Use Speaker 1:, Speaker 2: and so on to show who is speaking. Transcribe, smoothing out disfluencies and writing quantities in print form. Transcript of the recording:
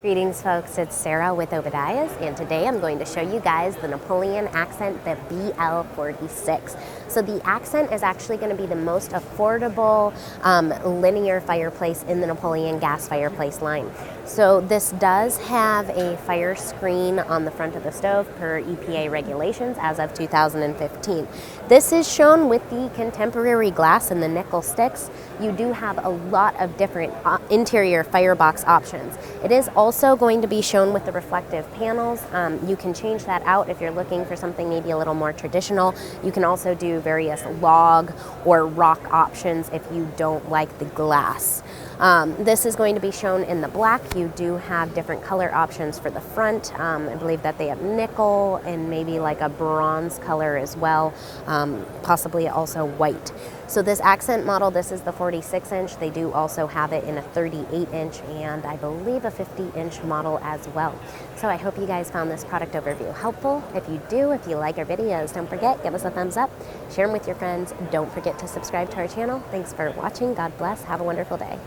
Speaker 1: Greetings folks, it's Sarah with Obadiah's, and today I'm going to show you guys the Napoleon Ascent, the BL46. So the Ascent is actually going to be the most affordable linear fireplace in the Napoleon gas fireplace line. So this does have a fire screen on the front of the stove per EPA regulations as of 2015. This is shown with the contemporary glass and the nickel sticks. You do have a lot of different interior firebox options. It is also going to be shown with the reflective panels. You can change that out if you're looking for something maybe a little more traditional. You can also do various log or rock options if you don't like the glass. This is going to be shown in the black. You do have different color options for the front. I believe that they have nickel and maybe like a bronze color as well, possibly also white. So this Ascent model, this is the 46-inch. They do also have it in a 38-inch and I believe a 50-inch model as well. So I hope you guys found this product overview helpful. If you do, if you like our videos, don't forget, give us a thumbs up, share them with your friends. Don't forget to subscribe to our channel. Thanks for watching. God bless. Have a wonderful day.